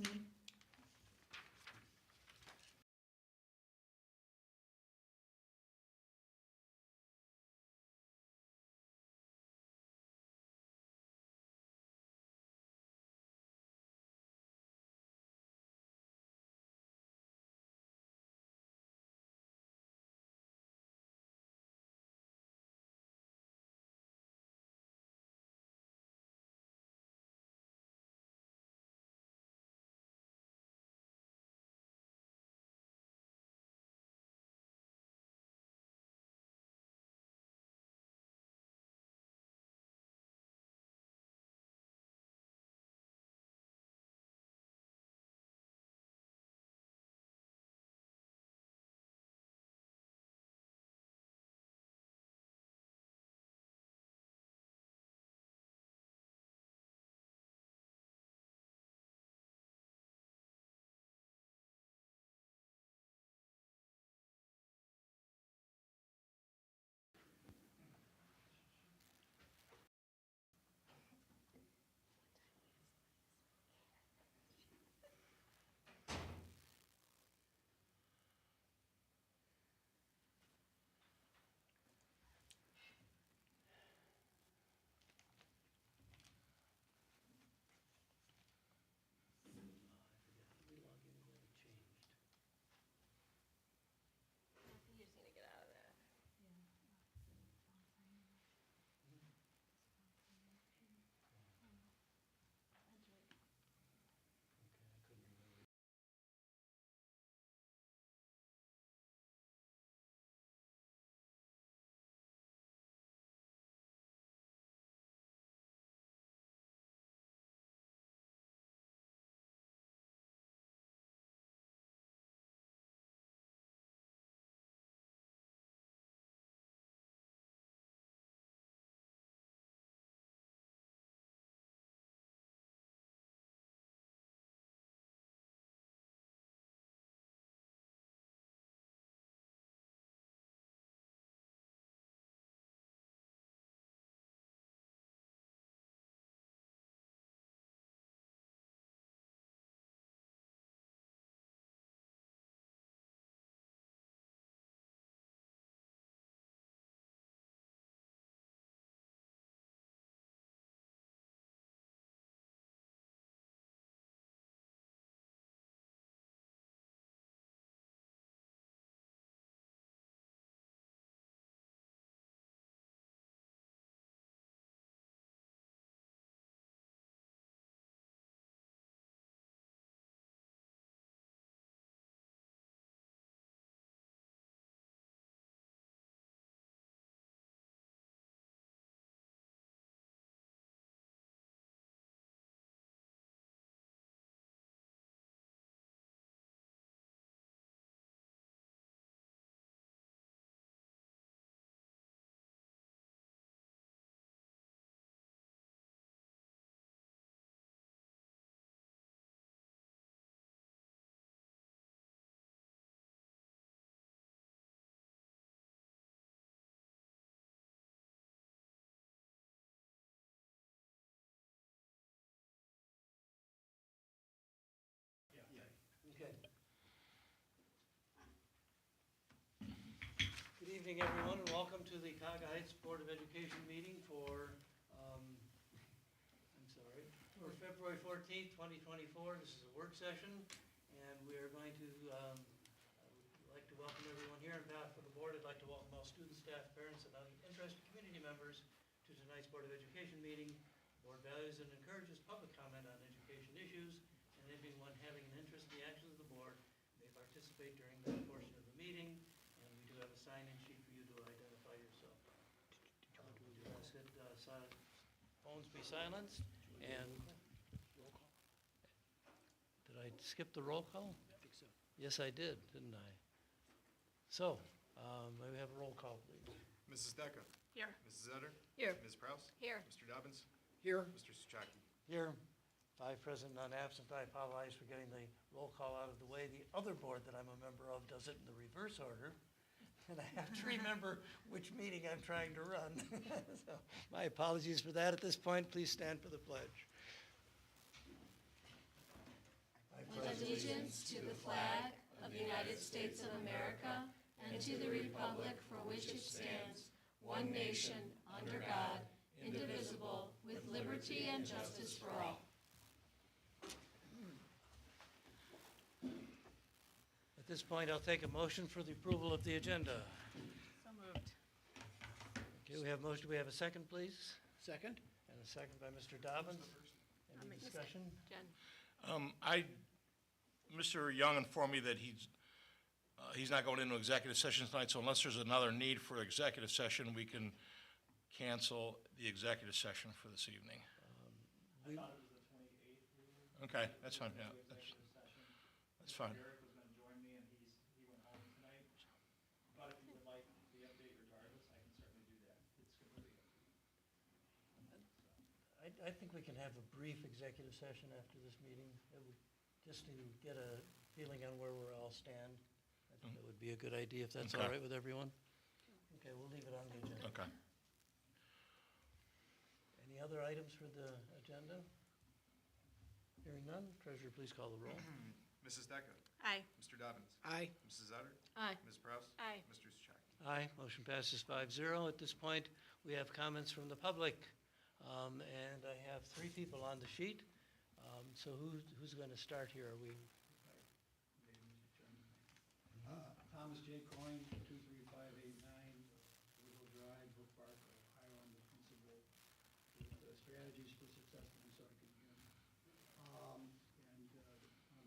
You just need to get out of there. Okay. Good evening, everyone, and welcome to the Cuyahoga Heights Board of Education meeting for February 14th, 2024. This is a work session, and we are going to like to welcome everyone here. On behalf of the board, I'd like to welcome all students, staff, parents, and other interested community members to tonight's Board of Education meeting. The board values and encourages public comment on education issues, and anyone having an interest in the actions of the board may participate during that portion of the meeting. And we do have a sign-in sheet for you to identify yourself. We do ask that phones be silenced. And did I skip the roll call? I think so. Yes, I did, didn't I? So, may we have a roll call, please? Mrs. Decker. Here. Mrs. Etter. Here. Ms. Prouse. Here. Mr. Dobbins. Here. Mr. Souchaki. Here, 5 present, none absent. I apologize for getting the roll call out of the way. The other board that I'm a member of does it in the reverse order, and I have to remember which meeting I'm trying to run. So, my apologies for that at this point. Please stand for the pledge. I allegiance to the flag of the United States of America and to the republic for which it stands, one nation, under God, indivisible, with liberty and justice for all. At this point, I'll take a motion for the approval of the agenda. So moved. Okay, we have a motion. Do we have a second, please? Second? And a second by Mr. Dobbins. Any discussion? Jen. Mr. Young informed me that he's not going into executive session tonight, so unless there's another need for executive session, we can cancel the executive session for this evening. We- I thought it was the 28th. Okay, that's fine, yeah, Executive session. that's fine. Derek was gonna join me and he went home tonight. But if you would like the update regardless, I can certainly do that. It's completely up to you. I think we can have a brief executive session after this meeting, just to get a feeling on where we're all stand. I think that would be a good idea, if that's all Okay. right with everyone. Okay, we'll leave it on the agenda. Okay. Any other items for the agenda? Hearing none, treasurer, please call the roll. Mrs. Decker. Aye. Mr. Dobbins. Aye. Mrs. Utter. Aye. Ms. Prowse. Aye. Mr. Souchaki. Aye, motion passes 5-0. At this point, we have comments from the public, and I have 3 people on the sheet. So who's going to start here? Are we? Thomas J. Coyne, 23589 Little Drive, Brook Park, Ohio. I'm the principal with Strategies for Successful Recycling Unit.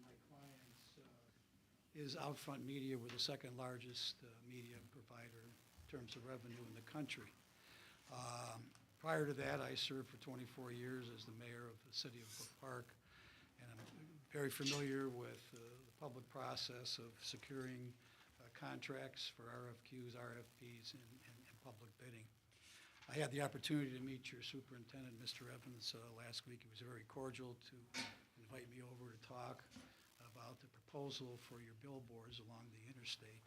My client's is Outfront Media. We're the second largest media provider in terms of revenue in the country. Prior to that, I served for 24 years as the mayor of the city of Brook Park, and I'm very familiar with the public process of securing contracts for RFQs, RFPs, and public bidding. I had the opportunity to meet your superintendent, Mr. Evans, last week. He was very cordial to invite me over to talk about the proposal for your billboards along the interstate.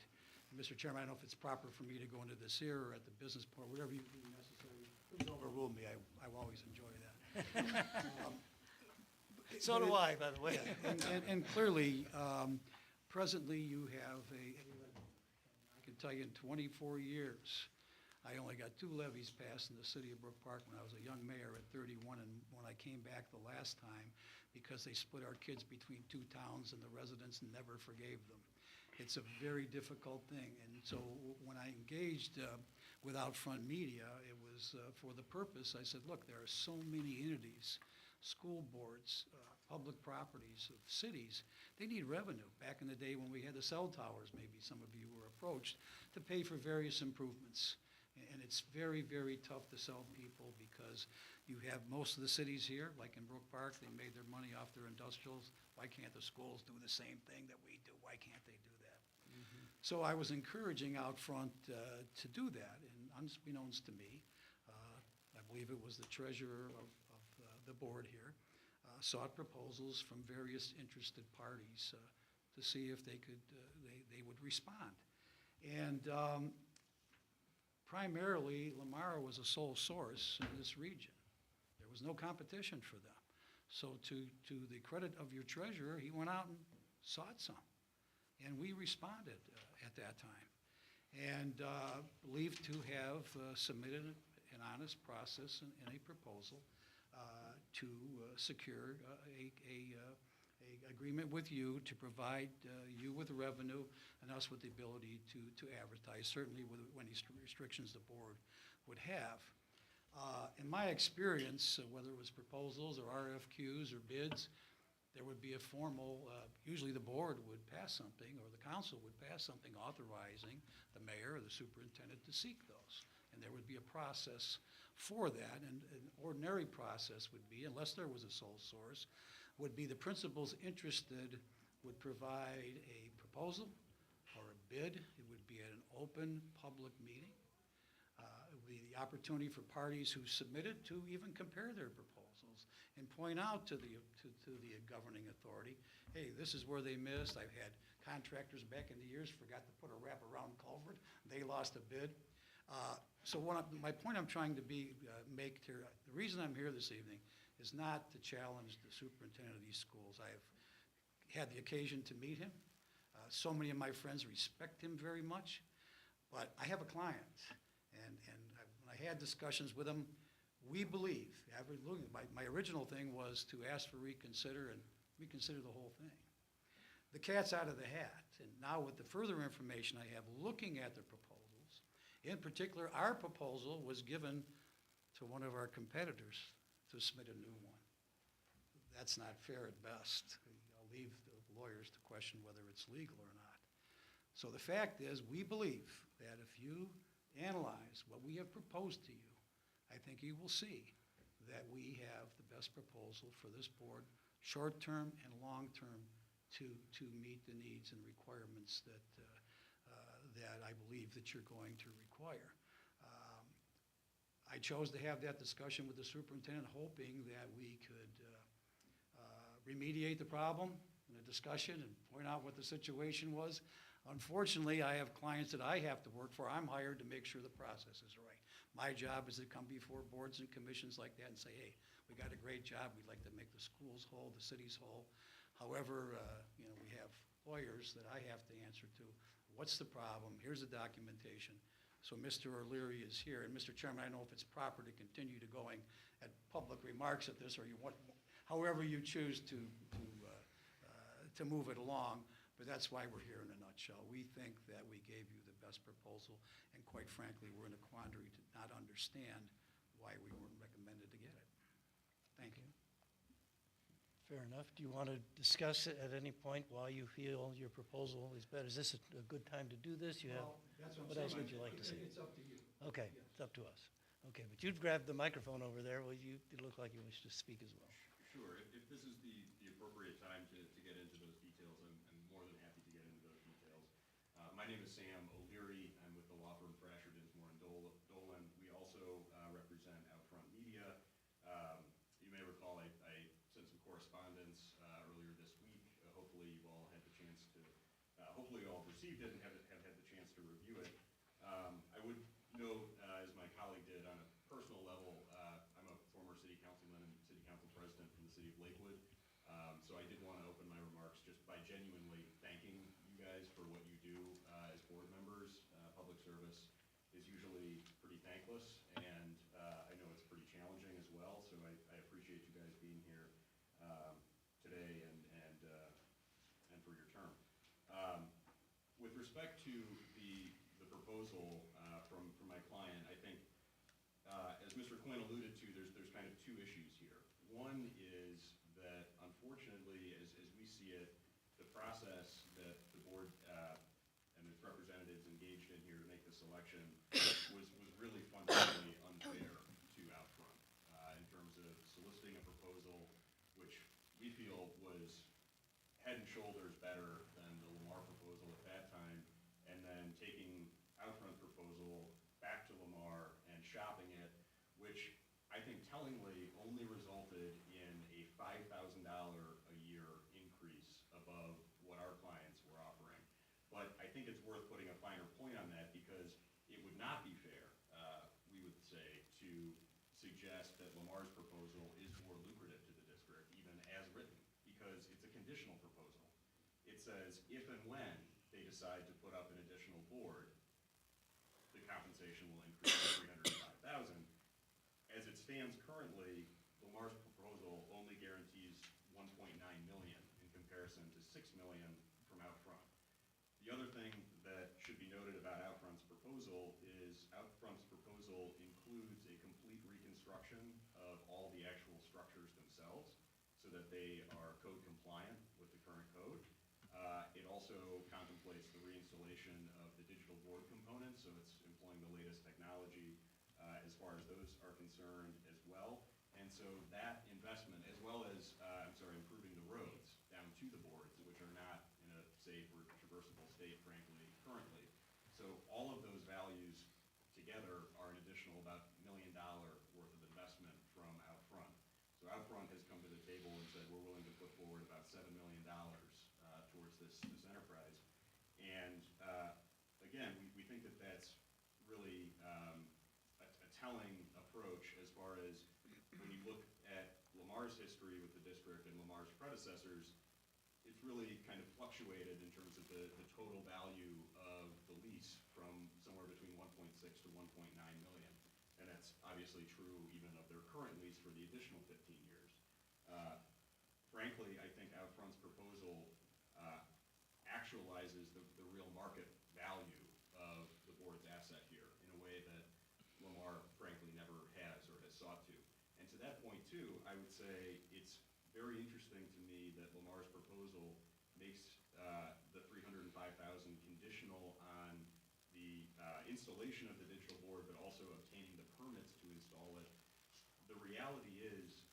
And Mr. Chairman, I don't know if it's proper for me to go into this here or at the business part, whatever you deem necessary. Please overrule me. I always enjoy that. So do I, by the way. Yeah, and clearly, presently, you have I can tell you in 24 years, I only got 2 levies passed in the city of Brook Park when I was a young mayor at 31, and when I came back the last time, because they split our kids between 2 towns and the residents never forgave them. It's a very difficult thing, and so when I engaged with Outfront Media, it was for the purpose, I said, look, there are so many entities, school boards, public properties of cities, they need revenue. Back in the day when we had the cell towers, maybe some of you were approached, to pay for various improvements. And it's very, very tough to sell people because you have most of the cities here, like in Brook Park, they made their money off their industrials. Why can't the schools do the same thing that we do? Why can't they do that? So I was encouraging Outfront to do that, and unbeknownst to me, I believe it was the treasurer of the board here, sought proposals from various interested parties to see if they could, they would respond. And primarily, Lamar was a sole source in this region. There was no competition for them. So to the credit of your treasurer, he went out and sought some. And we responded at that time. And believed to have submitted an honest process and a proposal to secure a agreement with you to provide you with revenue and us with the ability to advertise, certainly with any restrictions the board would have. In my experience, whether it was proposals or RFQs or bids, there would be a formal, usually the board would pass something or the council would pass something authorizing the mayor or the superintendent to seek those. And there would be a process for that, and an ordinary process would be, unless there was a sole source, would be the principals interested would provide a proposal or a bid. It would be at an open public meeting. It would be the opportunity for parties who submitted to even compare their proposals and point out to the governing authority, hey, this is where they missed. I've had contractors back in the years forgot to put a wraparound culvert. They lost a bid. So my point I'm trying to make here, the reason I'm here this evening is not to challenge the superintendent of these schools. I have had the occasion to meet him. So many of my friends respect him very much, but I have a client, and when I had discussions with him, we believe, my original thing was to ask for reconsider and reconsider the whole thing. The cat's out of the hat, and now with the further information I have, looking at the proposals, in particular, our proposal was given to one of our competitors to submit a new one. That's not fair at best. I'll leave the lawyers to question whether it's legal or not. So the fact is, we believe that if you analyze what we have proposed to you, I think you will see that we have the best proposal for this board, short-term and long-term, to meet the needs and requirements that I believe that you're going to require. I chose to have that discussion with the superintendent, hoping that we could remediate the problem in a discussion and point out what the situation was. Unfortunately, I have clients that I have to work for. I'm hired to make sure the process is right. My job is to come before boards and commissions like that and say, hey, we got a great job. We'd like to make the schools whole, the cities whole. However, we have lawyers that I have to answer to. What's the problem? Here's the documentation. So Mr. O'Leary is here. And Mr. Chairman, I don't know if it's proper to continue to going at public remarks at this, or you want, however you choose to move it along. But that's why we're here in a nutshell. We think that we gave you the best proposal, and quite frankly, we're in a quandary to not understand why we weren't recommended to get it. Thank you. Fair enough. Do you want to discuss it at any point why you feel your proposal is better? Is this a good time to do this? You have, Well, that's what I'm else saying. would you like to see? It's up to you. okay, Yes. it's up to us. Okay, but you've grabbed the microphone over there. Well, you look like you wish to speak as well. Sure. If this is the appropriate time to get into those details, I'm more than happy to get into those details. My name is Sam O'Leary. I'm with the law firm Thrasher, Dinsmore and Dolan. We also represent Outfront Media. You may recall I sent some correspondence earlier this week. Hopefully you all had the chance to, hopefully you all received it and have had the chance to review it. I would note, as my colleague did on a personal level, I'm a former city councilman and city council president from the city of Lakewood. So I did want to open my remarks just by genuinely thanking you guys for what you do as board members. Public service is usually pretty thankless, and I know it's pretty challenging as well. So I appreciate you guys being here today and for your term. With respect to the proposal from my client, I think as Mr. Quinn alluded to, there's kind of two issues here. One is that unfortunately, as we see it, the process that the board and its representatives engaged in here to make the selection was really fundamentally unfair to Outfront in terms of soliciting a proposal which we feel was head and shoulders better than the Lamar proposal at that time, and then taking Outfront's proposal back to Lamar and shopping it, which I think tellingly only resulted in a $5,000 a year increase above what our clients were offering. But I think it's worth putting a finer point on that, because it would not be fair, we would say, to suggest that Lamar's proposal is more lucrative to the district, even as written, because it's a conditional proposal. It says if and when they decide to put up an additional board, the compensation will increase to $305,000. As it stands currently, Lamar's proposal only guarantees $1.9 million in comparison to $6 million from Outfront. The other thing that should be noted about Outfront's proposal is Outfront's proposal includes a complete reconstruction of all the actual structures themselves so that they are code compliant with the current code. It also contemplates the reinstallation of the digital board components, so it's employing the latest technology as far as those are concerned as well. And so that investment, as well as, improving the roads down to the boards, which are not in a safe or traversable state, frankly, currently. So all of those values together are an additional about $1 million worth of investment from Outfront. So Outfront has come to the table and said, we're willing to put forward about $7 million towards this enterprise. And again, we think that that's really a telling approach as far as when you look at Lamar's history with the district and Lamar's predecessors. It's it's really kind of fluctuated in terms of the total value of the lease from somewhere between 1.6 to 1.9 million. And that's obviously true even of their current lease for the additional 15 years. Frankly, I think Outfront's proposal actualizes the real market value of the board's asset here in a way that Lamar frankly never has or has sought to. And to that point too, I would say it's very interesting to me that Lamar's proposal makes the $305,000 conditional on the installation of the digital board, but also obtaining the permits to install it. The reality is,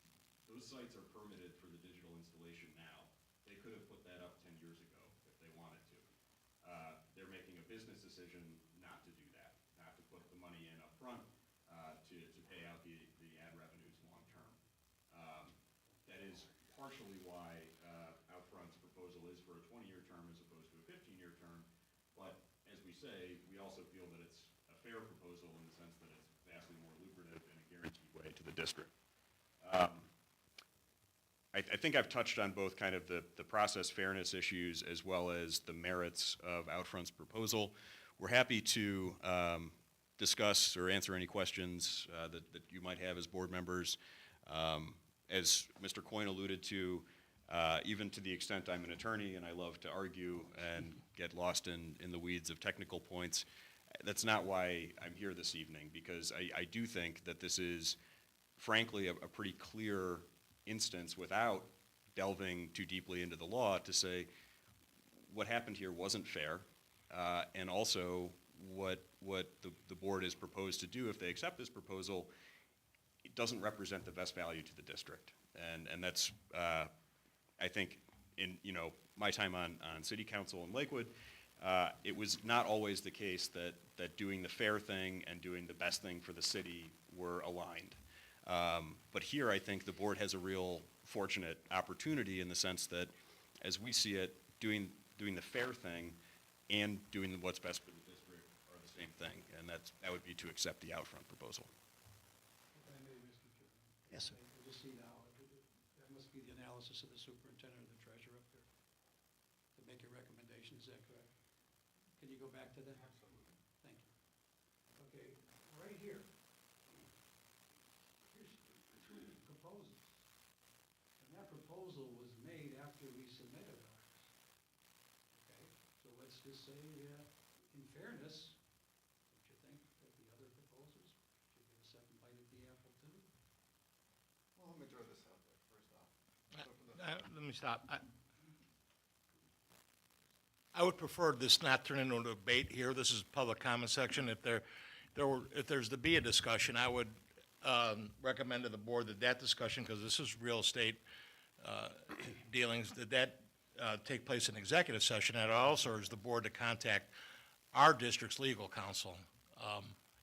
those sites are permitted for the digital installation now. They could have put that up 10 years ago if they wanted to. They're making a business decision not to do that, not to put the money in up front to pay out the ad revenues long term. That is partially why Outfront's proposal is for a 20-year term as opposed to a 15-year term. But as we say, we also feel that it's a fair proposal in the sense that it's vastly more lucrative in a guaranteed way to the district. I think I've touched on both kind of the process fairness issues as well as the merits of Outfront's proposal. We're happy to discuss or answer any questions that you might have as board members. As Mr. Coyne alluded to, even to the extent I'm an attorney and I love to argue and get lost in the weeds of technical points, that's not why I'm here this evening, because I do think that this is, frankly, a pretty clear instance without delving too deeply into the law to say what happened here wasn't fair, and also what the board is proposed to do if they accept this proposal, it doesn't represent the best value to the district. And that's, I think, in my time on city council in Lakewood, it was not always the case that doing the fair thing and doing the best thing for the city were aligned. But here I think the board has a real fortunate opportunity in the sense that, as we see it, doing the fair thing and doing what's best for the district are the same thing, and that would be to accept the Outfront proposal. If I may, Mr. Chairman. Yes, sir. I just see now, that must be the analysis of the superintendent or the treasurer up there to make a recommendation, is that correct? Can you go back to that? Absolutely. Thank you. Okay, right here. Here's two proposals. And that proposal was made after we submitted ours. Okay, so let's just say, in fairness, don't you think that the other proposals should get a second bite at the apple too? Well, let me throw this out there first off. Let me stop. I would prefer this not turn into a debate here. This is public comment section. If there's to be a discussion, I would recommend to the board that discussion, because this is real estate dealings, that take place in executive session. And I also urge the board to contact our district's legal counsel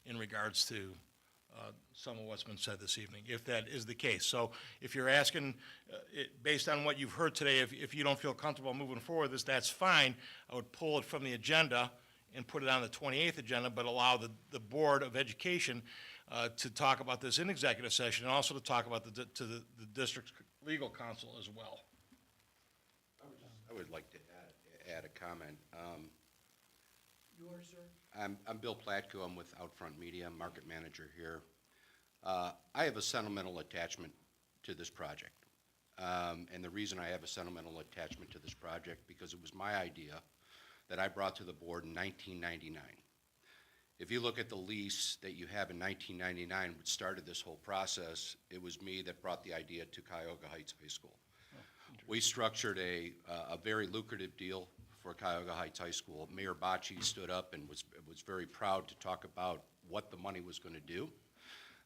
in regards to some of what's been said this evening, if that is the case. So if you're asking, based on what you've heard today, if you don't feel comfortable moving forward with this, that's fine. I would pull it from the agenda and put it on the 28th agenda, but allow the Board of Education to talk about this in executive session, and also to talk about the district's legal counsel as well. I would like to add a comment. Yours, sir? I'm Bill Platko. I'm with Outfront Media, market manager here. I have a sentimental attachment to this project. And the reason I have a sentimental attachment to this project, because it was my idea that I brought to the board in 1999. If you look at the lease that you have in 1999, which started this whole process, it was me that brought the idea to Cuyahoga Heights High School. We structured a very lucrative deal for Cuyahoga Heights High School. Mayor Bocci stood up and was very proud to talk about what the money was going to do.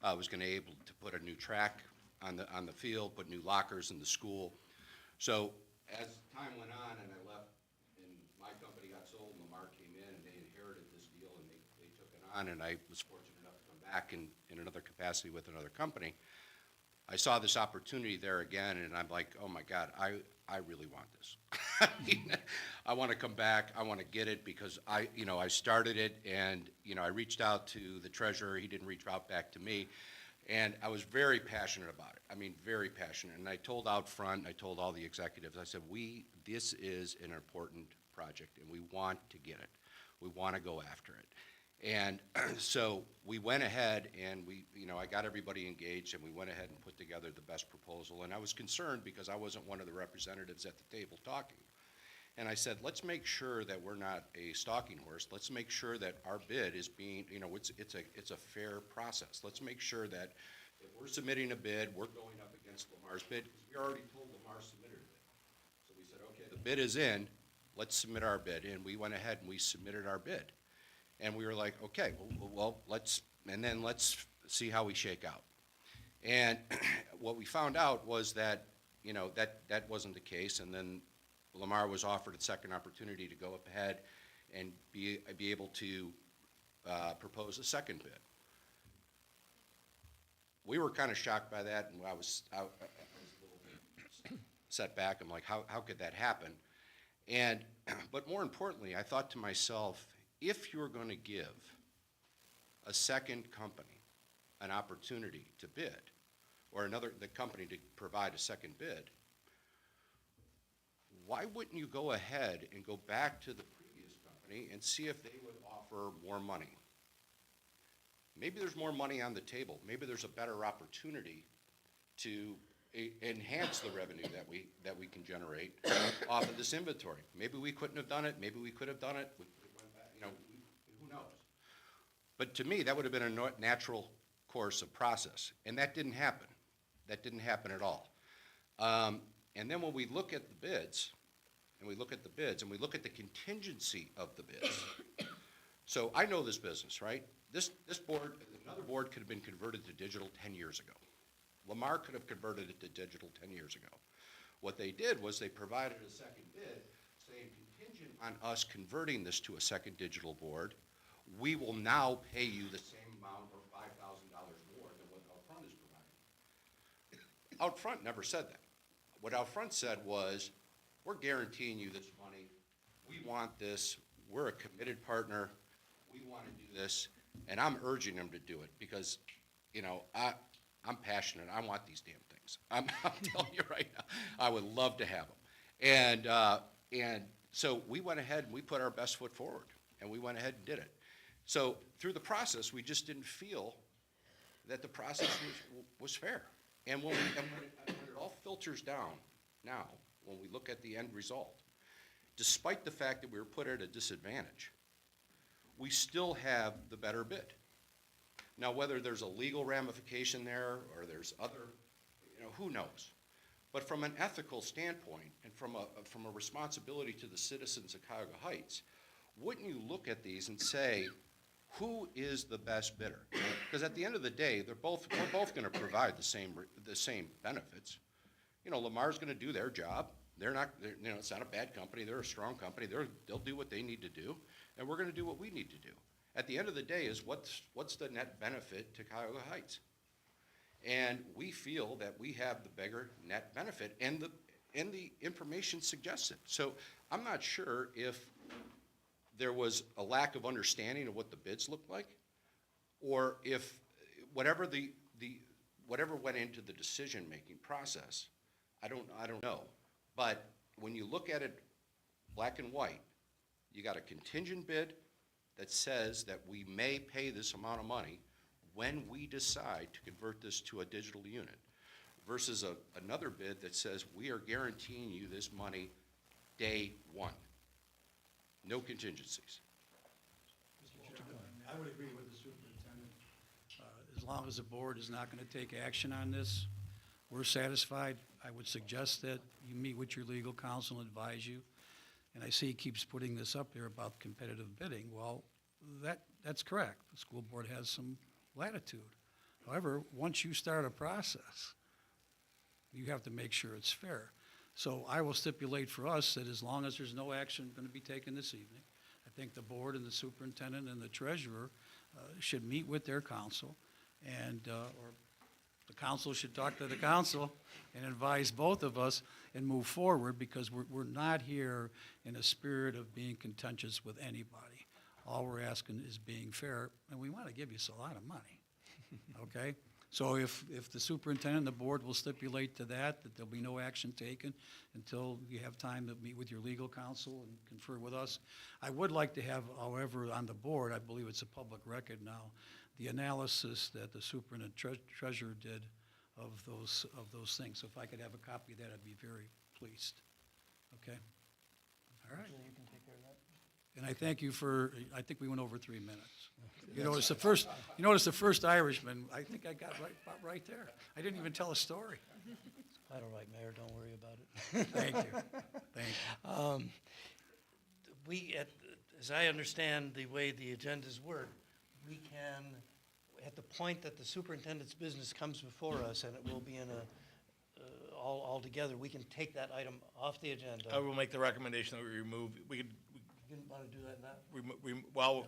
Was going to be able to put a new track on the field, put new lockers in the school. So as time went on and I left and my company got sold, Lamar came in and they inherited this deal and they took it on, and I was fortunate enough to come back in another capacity with another company. I saw this opportunity there again, and I'm like, oh my God, I really want this. I mean, I want to come back. I want to get it because I started it, and I reached out to the treasurer. He didn't reach out back to me, And I was very passionate about it. I mean, very passionate. And I told out front, I told all the executives, I said, this is an important project, and we want to get it. We want to go after it. And so we went ahead and I got everybody engaged, and we went ahead and put together the best proposal. And I was concerned because I wasn't one of the representatives at the table talking. And I said, let's make sure that we're not a stalking horse. Let's make sure that our bid is being, it's a fair process. Let's make sure that if we're submitting a bid, we're going up against Lamar's bid, because we already told Lamar submitted a bid. So we said, okay, the bid is in, let's submit our bid. And we went ahead and we submitted our bid. And we were like, okay, well, let's see how we shake out. And what we found out was that, that wasn't the case. And then Lamar was offered a second opportunity to go up ahead and be able to propose a second bid. We were kind of shocked by that, and I was a little bit set back. I'm like, how could that happen? But more importantly, I thought to myself, if you're going to give a second company an opportunity to bid, or the company to provide a second bid, why wouldn't you go ahead and go back to the previous company and see if they would offer more money? Maybe there's more money on the table. Maybe there's a better opportunity to enhance the revenue that we can generate off of this inventory. Maybe we couldn't have done it. Maybe we could have done it. Who knows? But to me, that would have been a natural course of process, and that didn't happen. That didn't happen at all. And then when we look at the bids, and we look at the contingency of the bids. So I know this business, right? This board, another board could have been converted to digital 10 years ago. Lamar could have converted it to digital 10 years ago. What they did was they provided a second bid saying, contingent on us converting this to a second digital board, we will now pay you the same amount or $5,000 more than what Outfront is providing. Outfront never said that. What Outfront said was, we're guaranteeing you this money. We want this. We're a committed partner. We want to do this. And I'm urging them to do it because, I'm passionate. I want these damn things. I'm telling you right now, I would love to have them. And so we went ahead and we put our best foot forward, and we went ahead and did it. So through the process, we just didn't feel that the process was fair. And when it all filters down now, when we look at the end result, despite the fact that we were put at a disadvantage, we still have the better bid. Now, whether there's a legal ramification there or there's other, who knows? But from an ethical standpoint and from a responsibility to the citizens of Cuyahoga Heights, wouldn't you look at these and say, who is the best bidder? Because at the end of the day, we're both going to provide the same benefits. Lamar's going to do their job. It's not a bad company. They're a strong company. They'll do what they need to do, and we're going to do what we need to do. At the end of the day is what's the net benefit to Cuyahoga Heights? And we feel that we have the bigger net benefit, and the information suggests it. So I'm not sure if there was a lack of understanding of what the bids looked like, or if whatever went into the decision-making process, I don't know. But when you look at it black and white, you got a contingent bid that says that we may pay this amount of money when we decide to convert this to a digital unit, versus another bid that says we are guaranteeing you this money day one. No contingencies. Mr. Chairman, I would agree with the superintendent. As long as the board is not going to take action on this, we're satisfied. I would suggest that you meet with your legal counsel and advise you. And I see he keeps putting this up there about competitive bidding. Well, that's correct. The school board has some latitude. However, once you start a process, you have to make sure it's fair. So I will stipulate for us that as long as there's no action going to be taken this evening, I think the board and the superintendent and the treasurer should meet with their counsel, and or the council should talk to the council and advise both of us and move forward, because we're not here in a spirit of being contentious with anybody. All we're asking is being fair, and we want to give you a lot of money, okay? So if the superintendent and the board will stipulate to that there'll be no action taken until you have time to meet with your legal counsel and confer with us. I would like to have, however, on the board, I believe it's a public record now, the analysis that the superintendent treasurer did of those things. So if I could have a copy of that, I'd be very pleased. Okay? All right. You can take care of that. And I thank you for, I think we went over 3 minutes. You notice the first Irishman, I think I got about right there. I didn't even tell a story. Quite all right, Mayor, don't worry about it. Thank you. Thank you. As I understand the way the agendas work, we can, at the point that the superintendent's business comes before us, and it will be in all together, we can take that item off the agenda. I will make the recommendation that we remove, You want to do that now? well,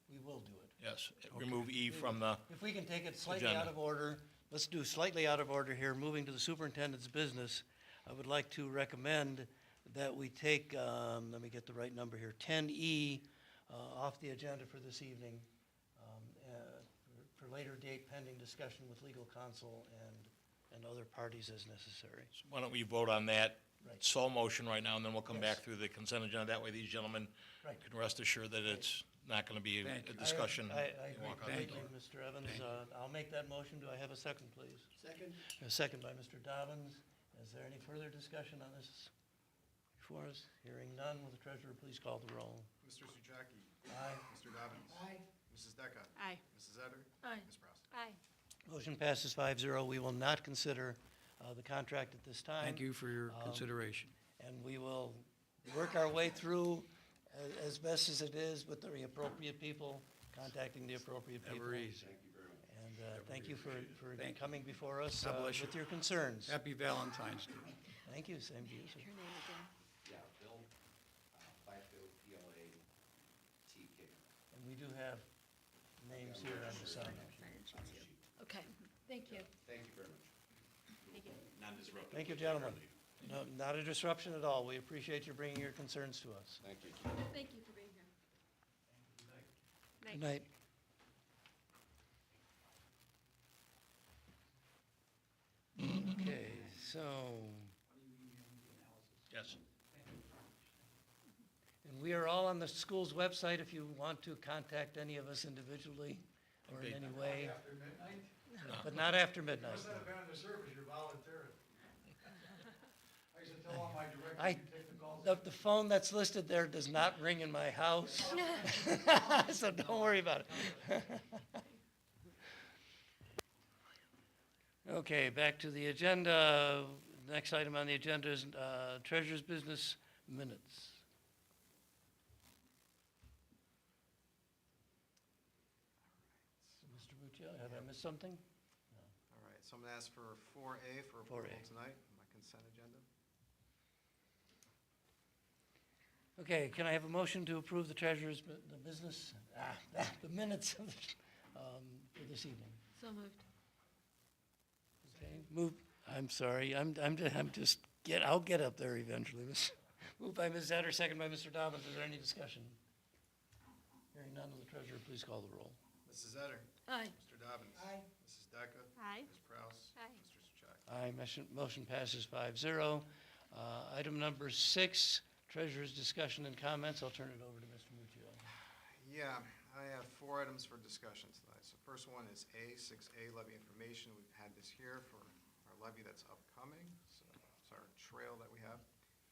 We will do it. yes, remove E from the, If we can take it slightly Agenda. out of order, let's do slightly out of order here, moving to the superintendent's business. I would like to recommend that we take, let me get the right number here, 10E off the agenda for this evening, for later date pending discussion with legal counsel and other parties as necessary. why don't we vote on that Right. sole motion right now, and then we'll come back Yes. through the consent agenda. That way these gentlemen Right. can rest assured that it's not going to be Thank a you. discussion. I They agree walk out the completely, door. Mr. Evans. I'll make that motion. Do I have a second, please? Second? A second by Mr. Dobbins. Is there any further discussion on this before us? Hearing none, will the treasurer please call the roll? Mr. Souchaki? Aye. Mr. Dobbins? Aye. Mrs. Decker? Aye. Mrs. Etter? Aye. Ms. Prowse? Aye. Motion passes 5-0. We will not consider the contract at this time. Thank you for your consideration. And we will work our way through as best as it is with the appropriate people, contacting the appropriate people. Never easy. And thank you for Thank you. coming before us God bless you. with your concerns. Happy Valentine's Day. Thank you, same to you, sir. Your name again. Yeah, Bill, Platteville, PLA, TK. And we do have names here on the side. Okay, thank you. Thank you very much. Thank you. Non-disruptive. Thank you, gentlemen. No, not a disruption at all. We appreciate you bringing your concerns to us. Thank you. Thank you for being here. Good night. Okay, so, Yes. and we are all on the school's website if you want to contact any of us individually or in Okay. any way, After midnight? but not after midnight. Instead of being in the service, you're volunteering. I used to tell all my directors, I- you take the calls. The phone that's listed there does not ring in my house, so don't worry about it. Okay, back to the agenda. Next item on the agenda is treasurer's business minutes. Mr. Buccio, have I missed something? All right, so I'm going to ask for 4A for 4A. approval tonight, on my consent agenda. Okay, can I have a motion to approve the treasurer's, the minutes of for this evening? So moved. Okay, I'm sorry, I'll get up there eventually. Moved by Ms. Etter, second by Mr. Dobbins. Is there any discussion? Hearing none, will the treasurer please call the roll? Mrs. Etter? Aye. Mr. Dobbins? Aye. Mrs. Decker? Aye. Ms. Prowse? Aye. Mr. Souchaki? Aye, motion passes 5-0. Item number 6, treasurer's discussion and comments. I'll turn it over to Mr. Muccio. Yeah, I have 4 items for discussion tonight. So first one is A, 6A levy information. We've had this here for our levy that's upcoming. So it's our trail that we have.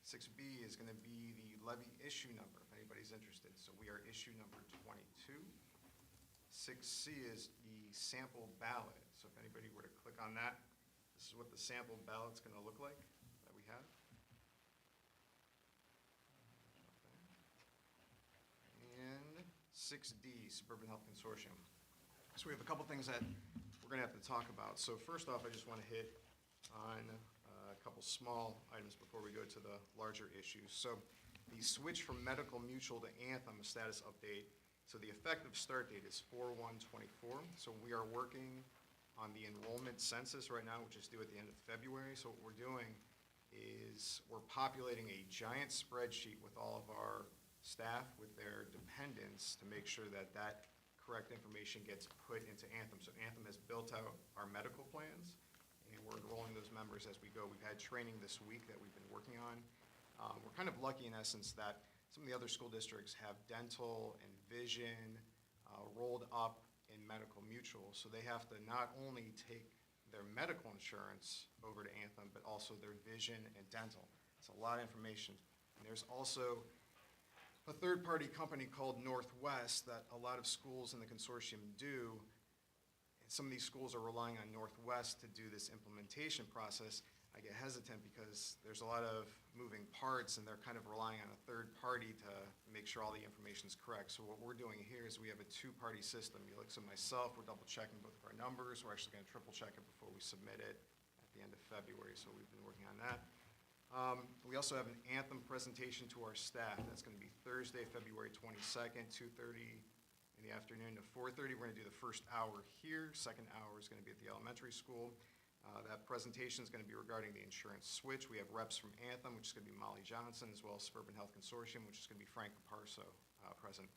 6B is going to be the levy issue number, if anybody's interested. So we are issue number 22. 6C is the sample ballot. So if anybody were to click on that, this is what the sample ballot's going to look like that we have. And 6D, Suburban Health Consortium. So we have a couple things that we're going to have to talk about. So first off, I just want to hit on a couple small items before we go to the larger issues. So the switch from Medical Mutual to Anthem, a status update. So the effective start date is 4/1/24. So we are working on the enrollment census right now, which is due at the end of February. So what we're doing is we're populating a giant spreadsheet with all of our staff with their dependents to make sure that that correct information gets put into Anthem. So Anthem has built out our medical plans, and we're enrolling those members as we go. We've had training this week that we've been working on. We're kind of lucky in essence that some of the other school districts have dental and vision rolled up in medical mutual, so they have to not only take their medical insurance over to Anthem, but also their vision and dental. It's a lot of information. And there's also a third-party company called Northwest that a lot of schools in the consortium do. And some of these schools are relying on Northwest to do this implementation process. I get hesitant because there's a lot of moving parts and they're kind of relying on a third party to make sure all the information is correct. So what we're doing here is we have a two-party system. Felix and myself, we're double checking both of our numbers. We're actually going to triple check it before we submit it at the end of February, so we've been working on that. We also have an Anthem presentation to our staff. That's going to be Thursday, February 22nd, 2:30 in the afternoon to 4:30. We're going to do the first hour here. Second hour is going to be at the elementary school. That presentation is going to be regarding the insurance switch. We have reps from Anthem, which is going to be Molly Johnson, as well as Suburban Health Consortium, which is going to be Frank Caparso present.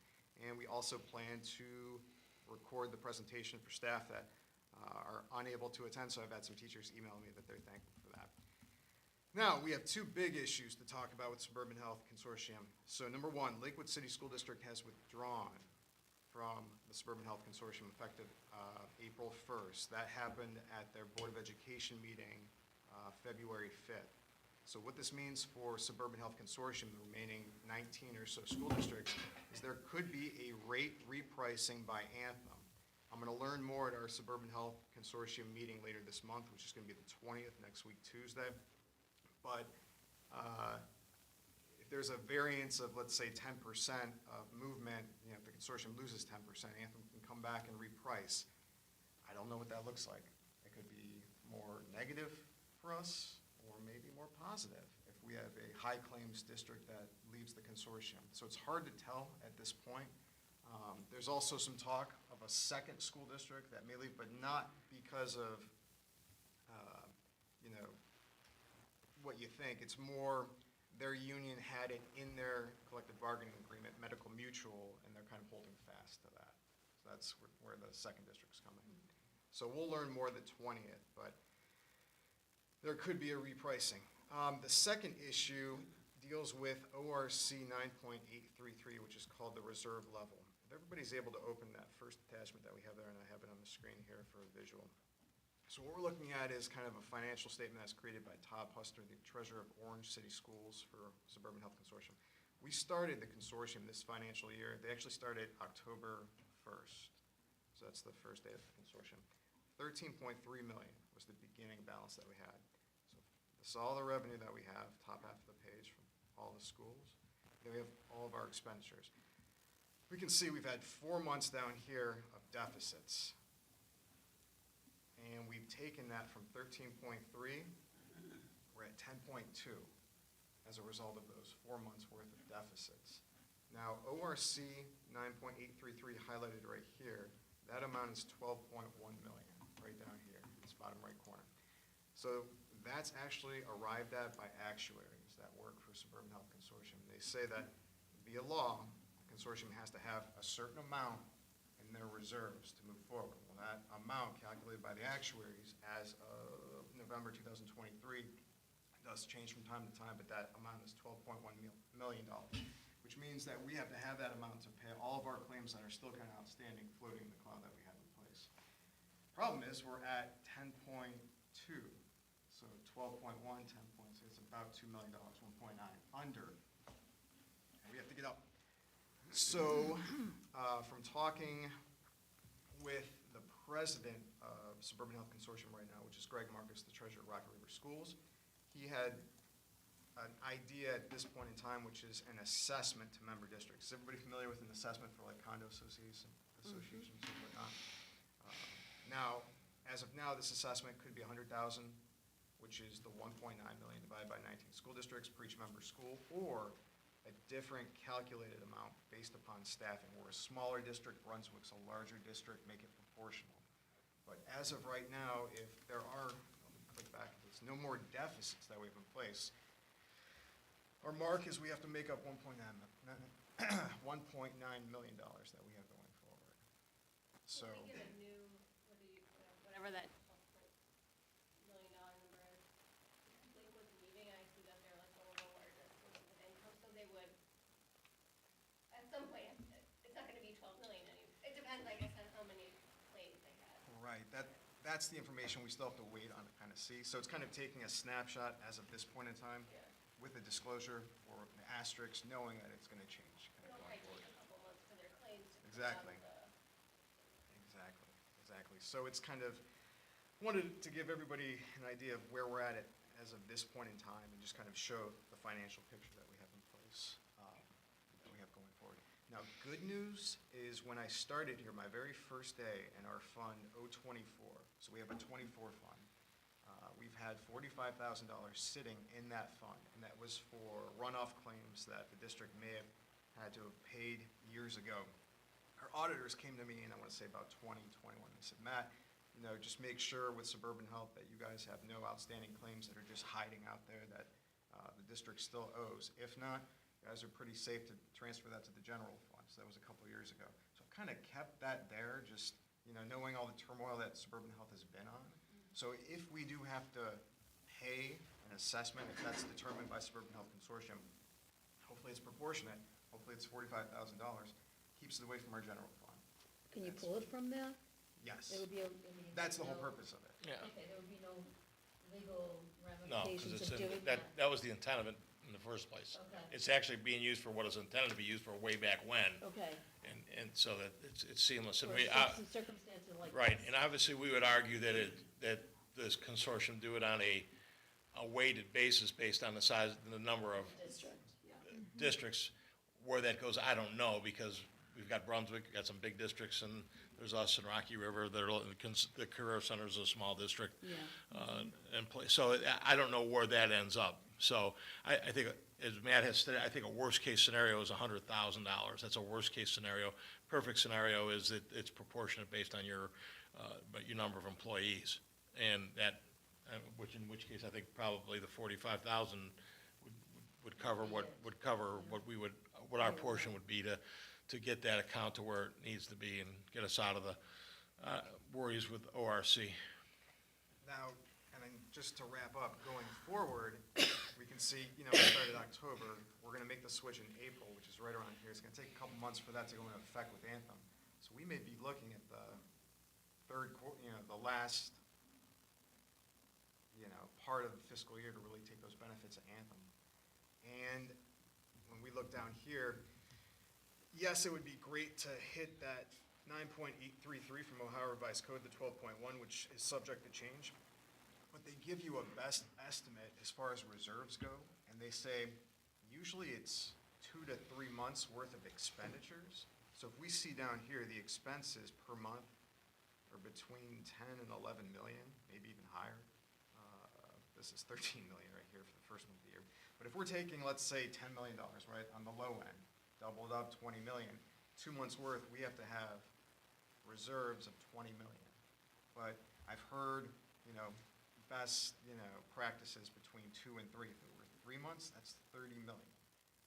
And we also plan to record the presentation for staff that are unable to attend, so I've had some teachers email me that they're thankful for that. Now, we have two big issues to talk about with Suburban Health Consortium. So number one, Lakewood City School District has withdrawn from the Suburban Health Consortium effective April 1st. That happened at their Board of Education meeting February 5th. So what this means for Suburban Health Consortium, the remaining 19 or so school districts, is there could be a rate repricing by Anthem. I'm going to learn more at our Suburban Health Consortium meeting later this month, which is going to be the 20th, next week, Tuesday. But if there's a variance of, let's say, 10% of movement, you know, if the consortium loses 10%, Anthem can come back and reprice. I don't know what that looks like. It could be more negative for us, or maybe more positive if we have a high claims district that leaves the consortium. So it's hard to tell at this point. There's also some talk of a second school district that may leave, but not because of, you know, what you think. It's more their union had it in their collective bargaining agreement, Medical Mutual, and they're kind of holding fast to that. So that's where the second district's coming. So we'll learn more the 20th, but there could be a repricing. The second issue deals with ORC 9.833, which is called the reserve level. If everybody's able to open that first attachment that we have there, and I have it on the screen here for a visual. So what we're looking at is kind of a financial statement that's created by Todd Huster, the treasurer of Orange City Schools for Suburban Health Consortium. We started the consortium this financial year. They actually started October 1st. So that's the first day of the consortium. 13.3 million was the beginning balance that we had. So this is all the revenue that we have, top half of the page from all the schools. Then we have all of our expenditures. We can see we've had 4 months down here of deficits. And we've taken that from 13.3, we're at 10.2 as a result of those 4 months worth of deficits. Now, ORC 9.833 highlighted right here, that amount is 12.1 million, right down here, in this bottom right corner. So that's actually arrived at by actuaries that work for Suburban Health Consortium. They say that via law, the consortium has to have a certain amount in their reserves to move forward. Well, that amount calculated by the actuaries as of November 2023 does change from time to time, but that amount is $12.1 million, which means that we have to have that amount to pay all of our claims that are still kind of outstanding, floating in the cloud that we have in place. Problem is, we're at 10.2, so 12.1, 10.2, it's about $2 million, 1.9, under, and we have to get up. So, from talking with the president of Suburban Health Consortium right now, which is Greg Marcus, the treasurer of Rocky River Schools, he had an idea at this point in time, which is an assessment to member districts. Is everybody familiar with an assessment for like condo associations and whatnot? Now, as of now, this assessment could be $100,000, which is the 1.9 million divided by 19 school districts per each member school, or a different calculated amount based upon staffing. We're a smaller district, Brunswick's a larger district, make it proportional. But as of right now, if there are, let me click back, if there's no more deficits that we have in place, our mark is we have to make up $1.9 million that we have going forward. So, Can we get a new, whatever that $12 million number is, link with the meeting, I see that they're like one of the largest sources of income, so they would, at some point, it's not gonna be 12 million anymore. It depends, I guess, on how many claims they have. right, that's the information we still have to wait on to kind of see. So it's kind of taking a snapshot as of this point in time Yeah. with a disclosure or an asterisk, knowing that it's going to change kind It'll of probably going forward. take a couple months for their claims to come out Exactly. of the. Exactly. So it's kind of, wanted to give everybody an idea of where we're at as of this point in time and just kind of show the financial picture that we have in place, that we have going forward. Now, good news is when I started here, my very first day in our fund 024, so we have a 24 fund, we've had $45,000 sitting in that fund, and that was for runoff claims that the district may have had to have paid years ago. Our auditors came to me, and I want to say about 2021, they said, Matt, just make sure with Suburban Health that you guys have no outstanding claims that are just hiding out there that the district still owes. If not, you guys are pretty safe to transfer that to the general fund. So that was a couple of years ago. So I've kind of kept that there, just, knowing all the turmoil that Suburban Health has been on. So if we do have to pay an assessment, if that's determined by Suburban Health Consortium, hopefully it's proportionate, hopefully it's $45,000, keeps it away from our general fund. Can you pull it from there? Yes, There would be that's the whole purpose of it. Yeah. Okay, there would be no legal No, because ramifications of doing that? that was the intent of it in the first place. Okay. It's actually being used for what it's intended to be used for way back when, Okay. and so that it's seamless. And Or we, some circumstances like right, this. and obviously, we would argue that this consortium do it on a weighted basis based on the size, the number of District, yeah. districts. Where that goes, I don't know, because we've got Brunswick, got some big districts, and there's us and Rocky River, the Career Center's a small district. Yeah. So I don't know where that ends up. So I think, as Matt has stated, I think a worst-case scenario is $100,000. That's a worst-case scenario. Perfect scenario is that it's proportionate based on your number of employees. And that, in which case, I think probably the 45,000 would cover what our portion would be to get that account to where it needs to be and get us out of the worries with ORC. Now, and then just to wrap up, going forward, we can see, we started October, we're gonna make the switch in April, which is right around here. It's gonna take a couple months for that to go into effect with Anthem. So we may be looking at the third quarter, the last, part of the fiscal year to really take those benefits of Anthem. And when we look down here, yes, it would be great to hit that 9.833 from Ohio Revised Code, the 12.1, which is subject to change. But they give you a best estimate as far as reserves go, and they say usually it's 2 to 3 months worth of expenditures. So if we see down here, the expenses per month are between 10 and 11 million, maybe even higher. This is 13 million right here for the first month of the year. But if we're taking, let's say, $10 million, right, on the low end, doubled up 20 million, 2 months worth, we have to have reserves of 20 million. But I've heard, best, practices between 2 and 3. If it were 3 months, that's 30 million.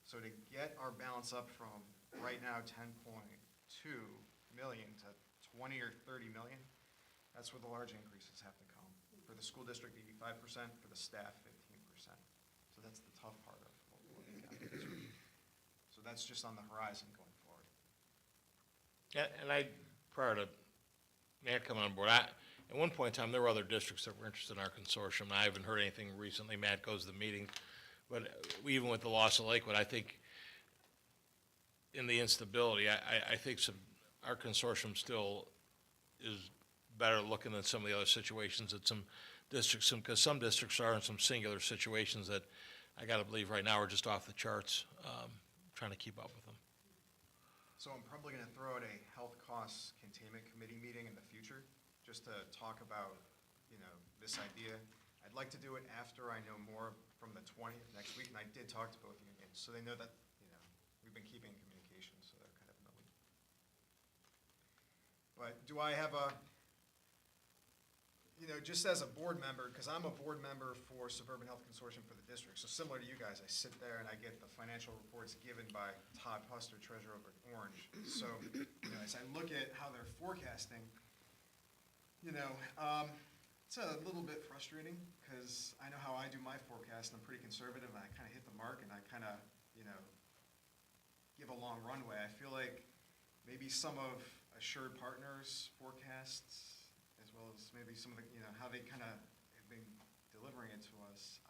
So to get our balance up from right now 10.2 million to 20 or 30 million, that's where the large increases have to come. For the school district, 85%, for the staff, 15%. So that's the tough part of what we're looking at. So that's just on the horizon going forward. Yeah, and prior to Matt coming on board, at one point in time, there were other districts that were interested in our consortium. I haven't heard anything recently. Matt goes to the meeting. But even with the loss of Lakewood, I think in the instability, I think our consortium still is better looking than some of the other situations that some districts, because some districts are in some singular situations that I gotta believe right now are just off the charts, trying to keep up with them. So I'm probably going to throw out a health costs containment committee meeting in the future, just to talk about, this idea. I'd like to do it after I know more from the 20th next week, and I did talk to both unions, so they know that, we've been keeping in communication, so they're kind of in the loop. But do I have a, just as a board member, because I'm a board member for Suburban Health Consortium for the district, so similar to you guys, I sit there and I get the financial reports given by Todd Puster, treasurer over at Orange. So, as I look at how they're forecasting, it's a little bit frustrating, because I know how I do my forecast, and I'm pretty conservative, and I kind of hit the mark, and I kind of, give a long runway. I feel like maybe some of Assured Partners forecasts, as well as maybe some of the, how they kind of have been delivering it to us,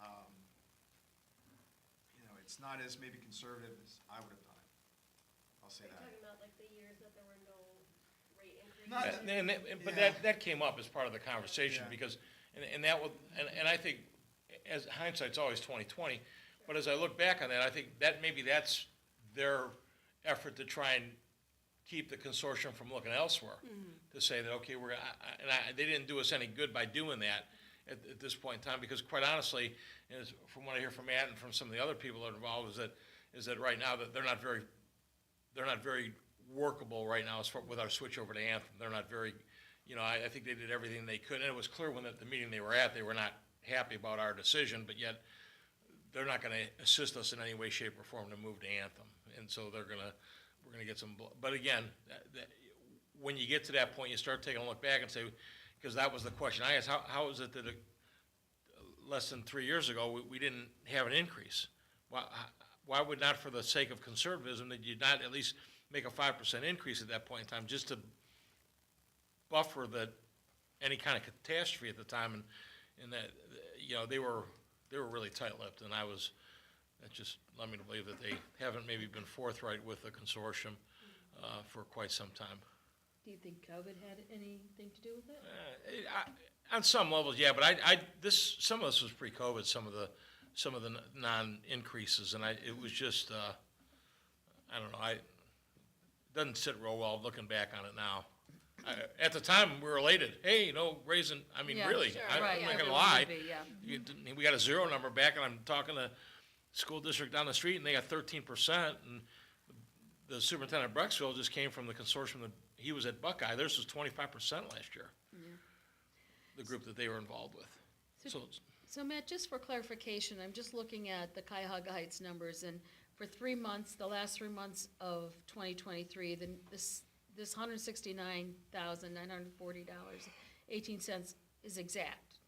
it's not as maybe conservative as I would have done it. I'll say Are you that. talking about like the years that there were no rate increases? Not- But Yeah. that came up as part of the conversation, Yeah. because, and that would, and I think, as hindsight's always 20/20, but as I look back on that, I think that maybe that's their effort to try and keep the consortium from looking elsewhere. To say that, okay, they didn't do us any good by doing that at this point in time, because quite honestly, from what I hear from Matt and from some of the other people that are involved, is that right now, that they're not very workable right now with our switch over to Anthem. They're not very, I think they did everything they could, and it was clear when at the meeting they were at, they were not happy about our decision, but yet they're not gonna assist us in any way, shape, or form to move to Anthem. And so we're gonna get some, but again, when you get to that point, you start taking a look back and say, because that was the question I asked, how is it that less than 3 years ago, we didn't have an increase? Why would not, for the sake of conservatism, did you not at least make a 5% increase at that point in time, just to buffer any kind of catastrophe at the time, and that, they were really tight-lipped, and that just led me to believe that they haven't maybe been forthright with the consortium for quite some time. Do you think COVID had anything to do with it? On some levels, yeah, but some of this was pre-COVID, some of the non-increases, and it was just, I don't know, it doesn't sit real well looking back on it now. At the time, we were elated, hey, raising, Yeah, really, sure, I'm right, not gonna everyone lie. would be, yeah. We got a zero number back, and I'm talking to school district down the street, and they got 13%, and the superintendent of Brecksville just came from the consortium that he was at Buckeye. Theirs was 25% last year. The group that they were involved with. So, So Matt, just for clarification, I'm just looking at the Cuyahoga Heights numbers, and for 3 months, the last 3 months of 2023, this $169,940.18 is exact.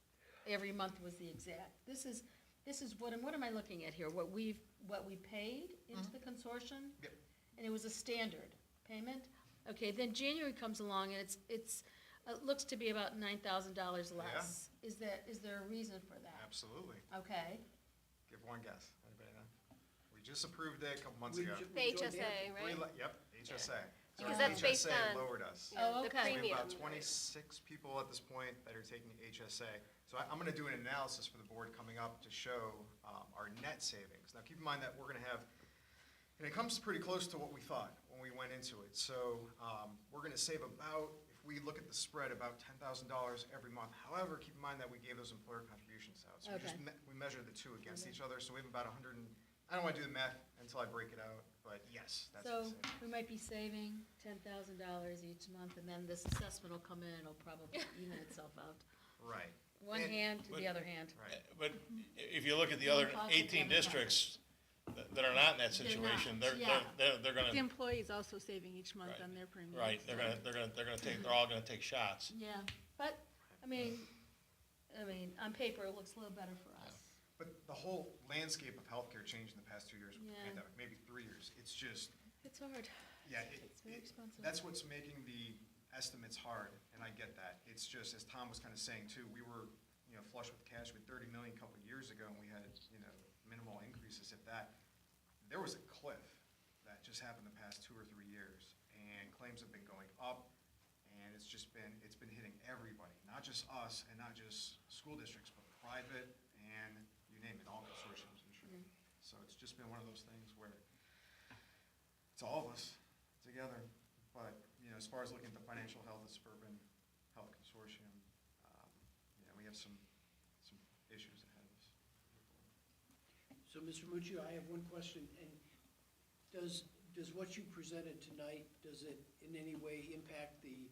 Every month was the exact. This is what am I looking at here? What we paid into the consortium? Yep. And it was a standard payment? Okay, then January comes along and it looks to be about $9,000 less. Is there a reason for that? Absolutely. Okay. Give one guess. Anybody know? We just approved it a couple months ago. The HSA, right? Yep, HSA. So Because that's based HSA on- lowered us. Oh, The okay. We have premium. about 26 people at this point that are taking HSA. So I'm going to do an analysis for the board coming up to show our net savings. Now, keep in mind that we're going to have, and it comes pretty close to what we thought when we went into it. So we're going to save about, if we look at the spread, about $10,000 every month. However, keep in mind that we gave those employer contributions out. So Okay. we measure the two against each other. So we have about 100, I don't want to do the math until I break it out, but yes, that's So the savings. we might be saving $10,000 each month, and then this assessment will come in, and it'll probably even itself out. Right. One And- hand to the other hand. Right. but if you look at the other 18 districts that are not in that situation, They're not, they're The gonna, employee's also saving each month Right. on their premiums. right, they're all gonna take shots. Yeah, but, I mean, on paper, it looks a little better for us. But the whole landscape of healthcare changed in the past 2 years with the Yeah. pandemic, maybe 3 years. It's just, It's hard. yeah, It's very expensive. that's what's making the estimates hard, and I get that. It's just, as Tom was kind of saying too, we were, flush with cash with 30 million a couple of years ago, and we had, minimal increases, if that. There was a cliff that just happened the past 2 or 3 years, and claims have been going up, and it's been hitting everybody, not just us, and not just school districts, but private, and you name it, all consortiums, I'm sure. So it's just been one of those things where it's all of us together. But, as far as looking at the financial health of Suburban Health Consortium, we have some issues ahead of us. So, Mr. Muccio, I have one question, and does what you presented tonight, does it in any way impact the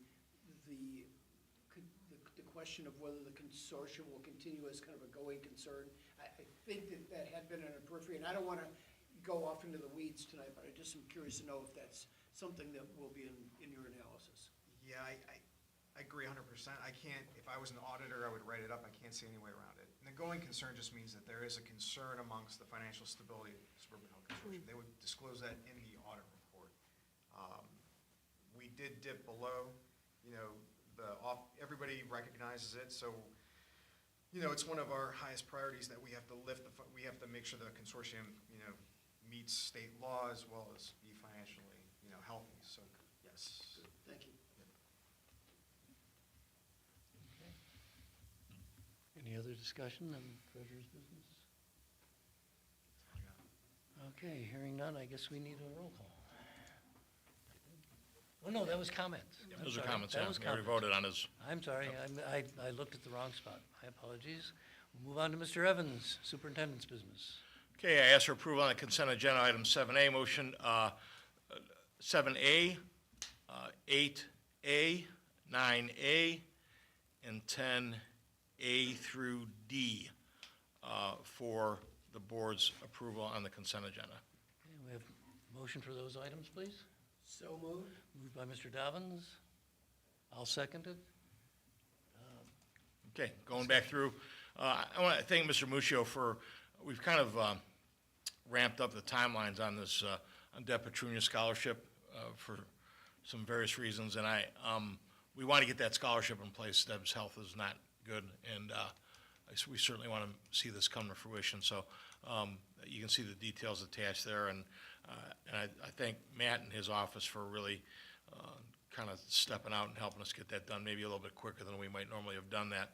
question of whether the consortium will continue as kind of a going concern. I think that had been on a periphery, and I don't want to go off into the weeds tonight, but I just am curious to know if that's something that will be in your analysis. Yeah, I agree 100%. I can't, if I was an auditor, I would write it up. I can't see any way around it. And the going concern just means that there is a concern amongst the financial stability of the Suburban Health Consortium. They would disclose that in the audit report. We did dip below, everybody recognizes it, so, it's one of our highest priorities that we have to we have to make sure the consortium, meets state law as well as be financially, healthy, so, yes. Good, thank you. Any other discussion on treasurer's business? Okay, hearing none, I guess we need a roll call. Oh, no, that was comments. I'm Those are sorry, comments, that yeah. was We already comments. voted on his. I'm sorry, I looked at the wrong spot. My apologies. We'll move on to Mr. Evans, superintendent's business. Okay, I ask for approval on the consent agenda, item 7A, motion 7A, 8A, 9A, and 10A through D for the board's approval on the consent agenda. Okay, we have motion for those items, please. So moved. Moved by Mr. Dobbins. I'll second it. Okay, going back through, I want to thank Mr. Muccio for, we've kind of ramped up the timelines on this, on Deb Petrunia scholarship for some various reasons, and we want to get that scholarship in place. Deb's health is not good, and we certainly want to see this come to fruition, so you can see the details attached there, and I thank Matt and his office for really kind of stepping out and helping us get that done, maybe a little bit quicker than we might normally have done that.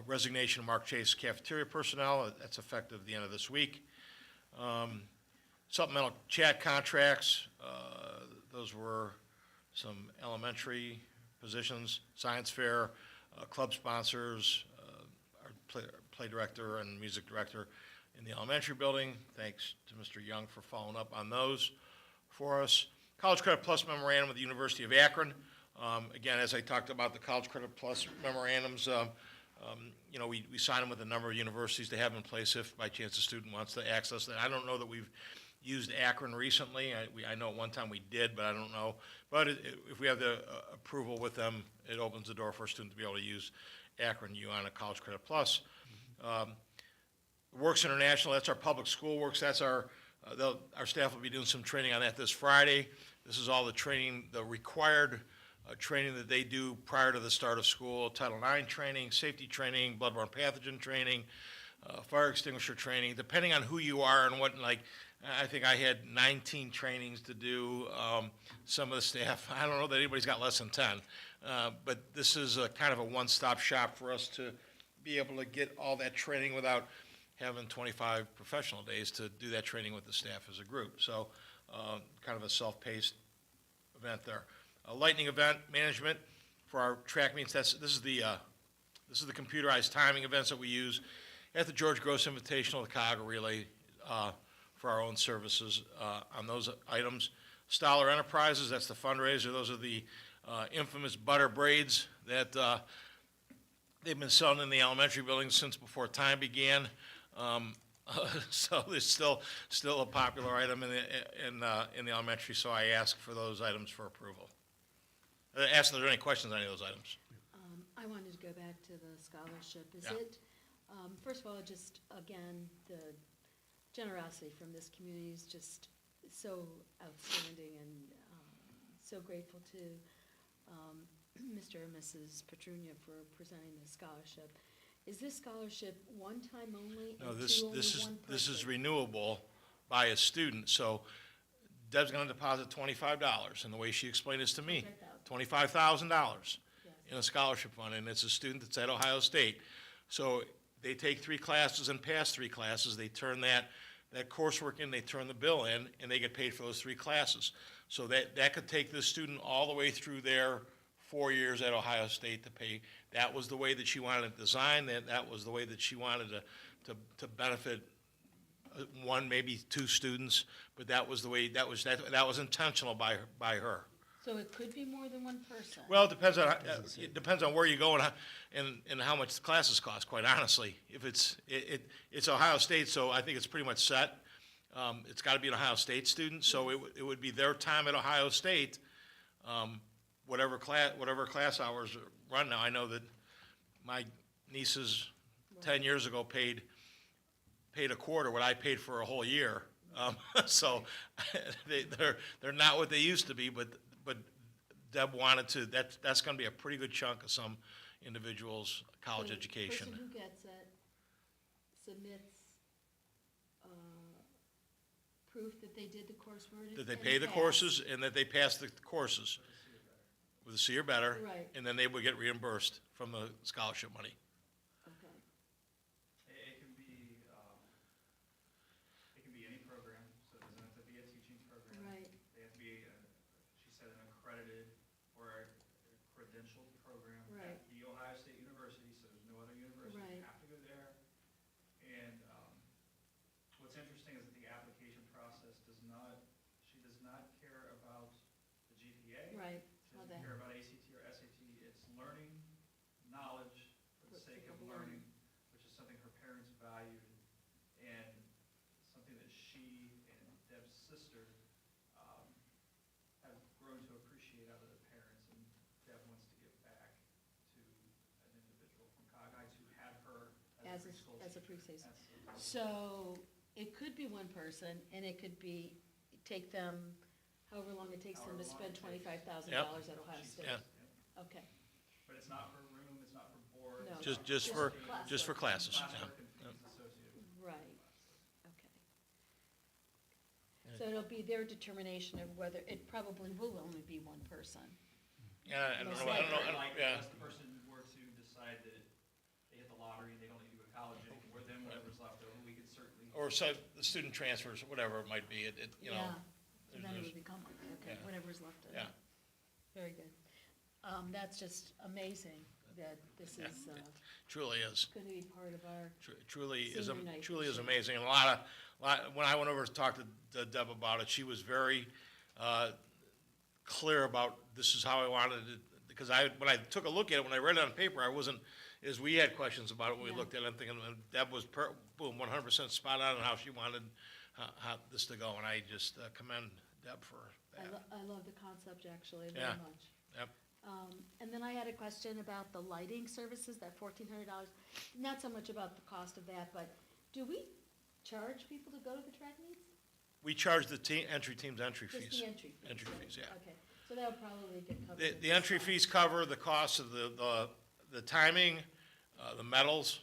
Resignation of Mark Chase cafeteria personnel, that's effective the end of this week. Supplemental chat contracts, those were some elementary positions, science fair, club sponsors, our play director and music director in the elementary building. Thanks to Mr. Young for following up on those for us. College Credit Plus memorandum with the University of Akron. Again, as I talked about the College Credit Plus memorandums, we sign them with a number of universities to have in place if by chance a student wants to access that. I don't know that we've used Akron recently. I know at one time we did, but I don't know. But if we have the approval with them, it opens the door for a student to be able to use Akron U on a College Credit Plus. Works International, that's our public school works. That's our staff will be doing some training on that this Friday. This is all the training, the required training that they do prior to the start of school, Title IX training, safety training, bloodborne pathogen training, fire extinguisher training, depending on who you are and what, I think I had 19 trainings to do. Some of the staff, I don't know that anybody's got less than 10, but this is a kind of a one-stop shop for us to be able to get all that training without having 25 professional days to do that training with the staff as a group. So kind of a self-paced event there. A lightning event management for our track meets. This is the computerized timing events that we use at the George Gross Invitational, the Cuyahoga Relay, for our own services on those items. Stoller Enterprises, that's the fundraiser. Those are the infamous butter braids that they've been selling in the elementary building since before time began. So it's still a popular item in the elementary, so I ask for those items for approval. Ask if there are any questions on any of those items. I wanted to go back to the scholarship. Is Yeah. it, first of all, just, again, the generosity from this community is just so outstanding, and so grateful to Mr. and Mrs. Petrunia for presenting the scholarship. Is this scholarship one time only? No, and this to only is one this is person? renewable by a student, so Deb's gonna deposit $25, and the way she explained this to me, $25,000 in a scholarship fund, and it's a student that's at Ohio State. So they take 3 classes and pass 3 classes, they turn that coursework in, they turn the bill in, and they get paid for those 3 classes. So that could take this student all the way through their 4 years at Ohio State to pay. That was the way that she wanted it designed, that was the way that she wanted to benefit 1, maybe 2 students, but that was the way, that was intentional by her. So it could be more than one person? Well, it depends on where you go and how much the classes cost, quite honestly. If it's Ohio State, so I think it's pretty much set. It's gotta be an Ohio State student, so it would be their time at Ohio State, whatever class hours run now. I know that my nieces 10 years ago paid a quarter what I paid for a whole year. So they're not what they used to be, but Deb wanted to, that's gonna be a pretty good chunk of some individuals' college So education. The person who gets it submits proof that they did the coursework. That they and pay the passed. courses and that they pass the courses with a C or better. Right. And then they would get reimbursed from the scholarship money. Okay, It can be any program, so it doesn't have to be a teaching program. right, They have to be, she said, an accredited or a credentialed program Right. at The Ohio State University, so there's no other university. Right. You have to go there. And what's interesting is that the application process she does not care about the GPA. right. She How doesn't that- care about ACT or SAT. It's learning knowledge for the sake of learning, which is something her parents valued, and something that she and Deb's sister have grown to appreciate out of their parents, and Deb wants to give back to an individual from Cognites who had her As as a a, preschool as a teacher. preseason. Absolutely. So it could be one person, and it could be, take them however long it takes them to spend $25,000 at Ohio State. Yeah. Okay, But it's not for room, it's not for board. No. it's Just, not just for, classwork. just for classes, yeah. classwork and things associated with right, okay. So it'll be their determination of whether, it probably will only be one person. Yeah, I don't Most know, I don't know, Very I don't- likely, yeah. unless the person were to decide that they hit the lottery and they don't need to go to college anymore, then whatever's left over, we could certainly. Or so, the student transfers, whatever it might be, you know. Yeah, so then it there's- would become, okay, yeah. whatever's left of it. Yeah. Very good. That's just amazing that this Yeah. is Truly is. going to be part of our, Truly is, Senior night truly this is year. amazing. And when I went over to talk to Deb about it, she was very clear about this is how I wanted it. Because when I took a look at it, when I read it on paper, we had questions about it when we Yeah. looked at it. I'm thinking, Deb was, boom, 100% spot on how she wanted how this to go. And I just commend Deb for that. I love the concept actually very Yeah. much. Yep. And then I had a question about the lighting services, that $1,400. Not so much about the cost of that, but do we charge people to go to the track meets? We charge the team's entry Just fees. the entry fees? Entry right? fees, yeah. Okay, so that'll probably get covered. The, in the this entry slide. fees cover the cost of the timing, the medals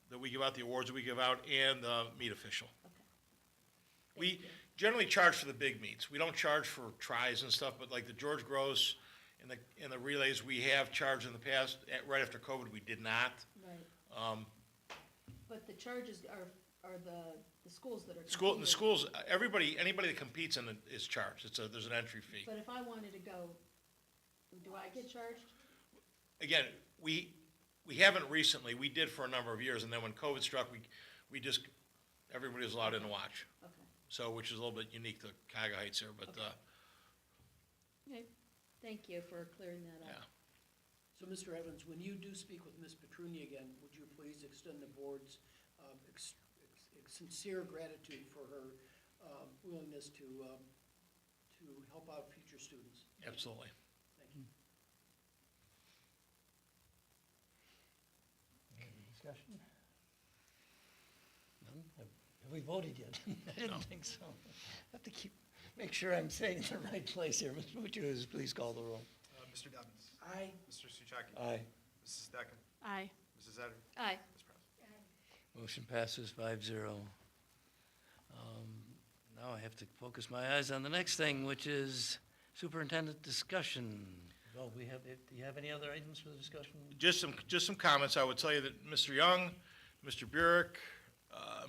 that we give out, the awards that we give out, and the meet official. Okay. We Thank you. generally charge for the big meets. We don't charge for tries and stuff, but like the George Gross and the relays, we have charged in the past. Right after COVID, we did not. Right, but the charges are the schools that are. The competing. schools, anybody that competes in it is charged. There's an entry fee. But if I wanted to go, do I get charged? Again, we haven't recently, we did for a number of years, and then when COVID struck, we just, everybody was allowed in to watch. Okay, So, which is a little bit unique to Cuyahoga Heights here, but, Okay. okay, thank you for clearing that yeah. up. So, Mr. Evans, when you do speak with Ms. Petrunia again, would you please extend the board's sincere gratitude for her willingness to help out future students? Absolutely. Thank you. Any discussion? None? Have we voted yet? I didn't think so. I have to make sure I'm saying in the right place here. Mr. Muccios, please call the roll. Mr. Dobbins. Aye. Mr. Suchaki. Aye. Mrs. Decken. Aye. Mrs. Etter. Aye. Ms. Prowse. Motion passes 5-0. Now I have to focus my eyes on the next thing, which is superintendent discussion. Well, do you have any other items for the discussion? Just some comments. I would tell you that Mr. Young, Mr. Burek,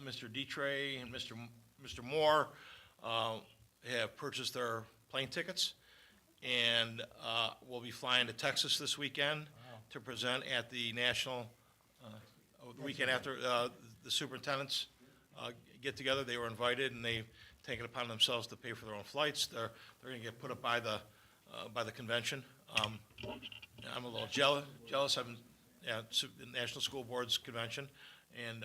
Mr. Dietrich, and Mr. Moore have purchased their plane tickets and will be flying to Texas this weekend to present at the national, the weekend after the superintendents get together. They were invited and they've taken it upon themselves to pay for their own flights. They're going to get put up by the by the convention. I'm a little jealous. I'm at the National School Board's convention, and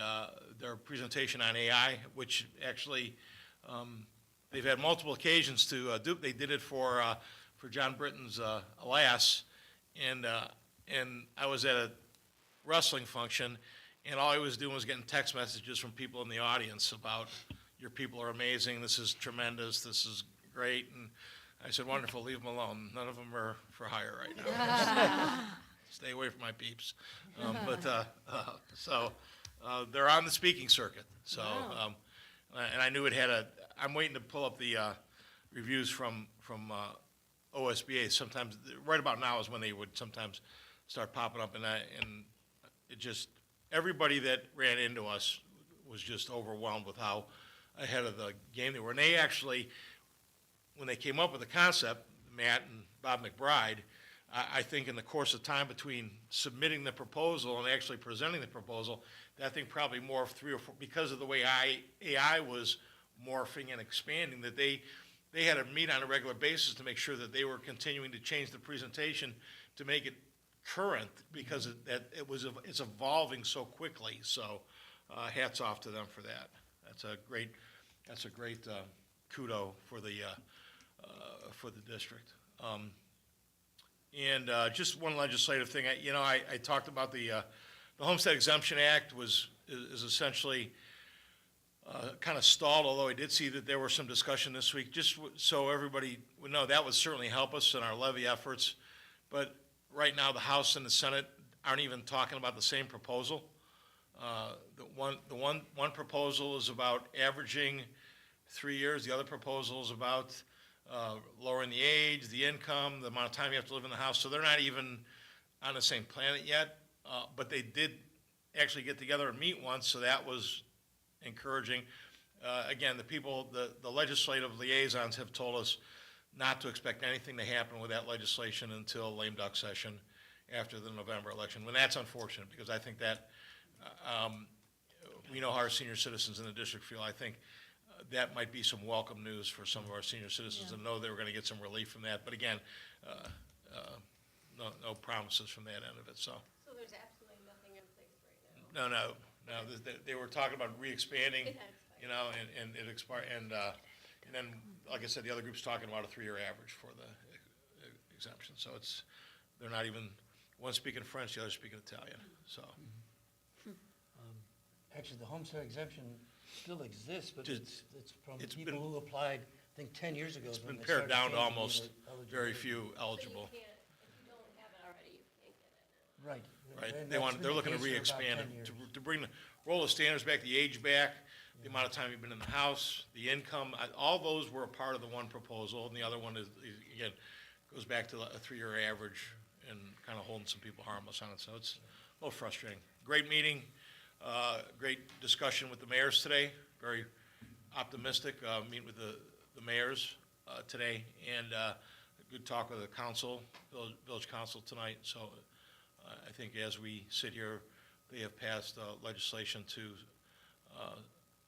their presentation on AI, which actually they've had multiple occasions to do. They did it for John Britton's Alas, and I was at a wrestling function, and all I was doing was getting text messages from people in the audience about, your people are amazing, this is tremendous, this is great, and I said, wonderful, leave them alone. None of them are for hire right now. Stay away from my peeps. So they're on the speaking circuit. So, Wow. and I knew it had I'm waiting to pull up the reviews from OSBA. Sometimes, right about now is when they would sometimes start popping up, and it just, everybody that ran into us was just overwhelmed with how ahead of the game they were. And they actually, when they came up with the concept, Matt and Bob McBride, I think in the course of time between submitting the proposal and actually presenting the proposal, that thing probably morphed 3 or 4, because of the way AI was morphing and expanding, that they had to meet on a regular basis to make sure that they were continuing to change the presentation to make it current, because it's evolving so quickly. So hats off to them for that. That's a great kudo for the district. And just one legislative thing, I talked about the Homestead Exemption Act is essentially kind of stalled, although I did see that there were some discussion this week, just so everybody would know, that would certainly help us in our levy efforts. But right now, the House and the Senate aren't even talking about the same proposal. The one proposal is about averaging 3 years. The other proposal is about lowering the age, the income, the amount of time you have to live in the house. So they're not even on the same planet yet. But they did actually get together and meet once, so that was encouraging. Again, the legislative liaisons have told us not to expect anything to happen with that legislation until lame duck session after the November election. Well, that's unfortunate, because I think that we know how our senior citizens in the district feel. I think that might be some welcome news for some of our senior citizens to know they were going to get some relief from that. But again, no promises from that end of it. So there's absolutely nothing in place right now. no. They were talking about re-expanding, and it expired. And then, like I said, the other group's talking about a 3-year average for the exemption. So they're not even, one speaking French, the other speaking Italian. So. Actually, the homestead exemption still exists, but it's from it's people been- who applied, I think, 10 years ago. It's is when been they pared started down to changing almost the very eligibility. few eligible. So you can't, if you don't have it already, you can't get it. Right. Right, And they're that's been looking to the case for about re-expand 10 it, years. to bring roll the standards back, the age back, the amount of time you've been in the house, the income, all those were a part of the one proposal, and the other one is again, goes back to a 3-year average and kind of holding some people harmless on it, so it's a little frustrating. Great meeting, great discussion with the mayors today, very optimistic, meeting with the mayors today, and a good talk with the council, village council tonight, so I think as we sit here, they have passed legislation to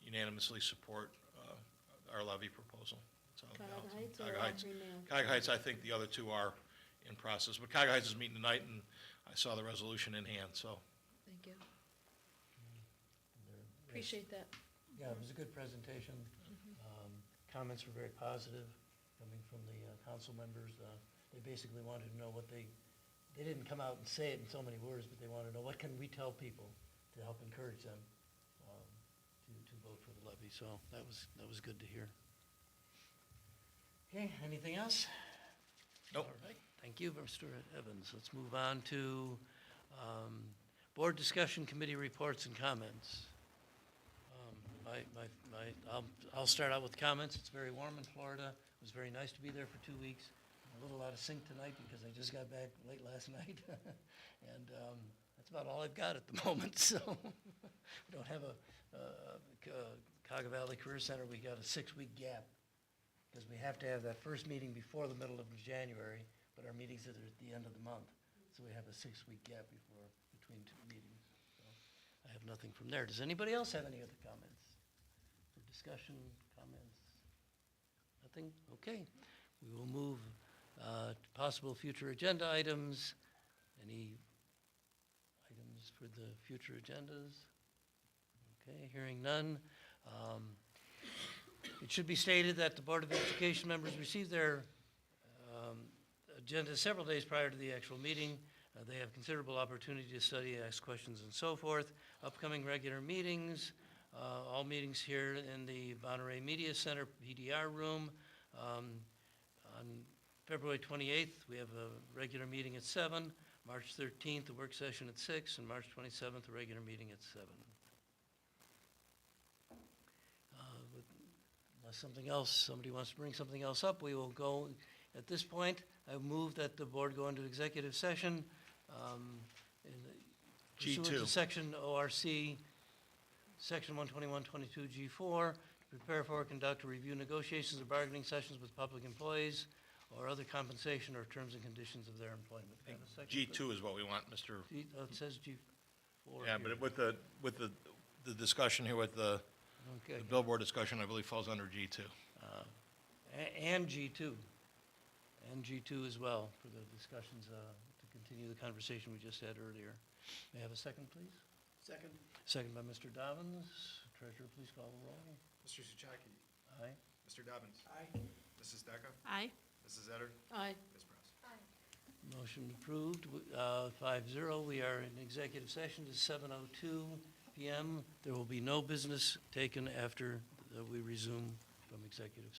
unanimously support our levy proposal. So, Cuyahoga Heights or Cuyahoga Heights. Aubrey Mayo? Cuyahoga Heights, I think the other two are in process, but Cuyahoga Heights is meeting tonight, and I saw the resolution in hand, so. Thank you. Appreciate that. Yeah, it was a good presentation. Comments were very positive coming from the council members. They basically wanted to know they didn't come out and say it in so many words, but they wanted to know, what can we tell people to help encourage them to vote for the levy? So that was good to hear. Okay, anything else? Nope. All right, thank you, Mr. Evans. Let's move on to board discussion, committee reports and comments. I'll start out with comments. It's very warm in Florida. It was very nice to be there for 2 weeks. I'm a little out of sync tonight because I just got back late last night. And that's about all I've got at the moment, so we don't have a Cuyahoga Valley Career Center. We got a 6-week gap because we have to have that first meeting before the middle of January, but our meetings are at the end of the month. So we have a 6-week gap between 2 meetings. So I have nothing from there. Does anybody else have any other comments? For discussion, comments? Nothing? Okay. We will move Possible future agenda items. Any items for the future agendas? Okay, hearing none. It should be stated that the Board of Education members receive their agenda several days prior to the actual meeting. They have considerable opportunity to study, ask questions, and so forth. Upcoming regular meetings, all meetings here in the Monterey Media Center PDR room. On February 28th, we have a regular meeting at 7. March 13th, a work session at 6, and March 27th, a regular meeting at 7. Unless somebody wants to bring something else up, we will go, at this point, I move that the board go into executive session pursuant to G2. Section ORC, Section 12122 G4, to prepare for, conduct, or review negotiations or bargaining sessions with public employees or other compensation or terms and conditions of their employment. Can I have a second, please? G2 is what we want, Mr. It says G4. Yeah, here. but with the discussion here, with the Okay. billboard discussion, I believe falls under G2. And G2. And G2 as well, for the discussions, to continue the conversation we just had earlier. May I have a second, please? Second? Second by Mr. Dobbins. Treasurer, please call the roll. Mr. Souchaki? Aye. Mr. Dobbins? Aye. Mrs. Decker? Aye. Mrs. Etter? Aye. Ms. Press? Motion approved, 5-0. We are in executive session to 7:02 PM. There will be no business taken after we resume from executive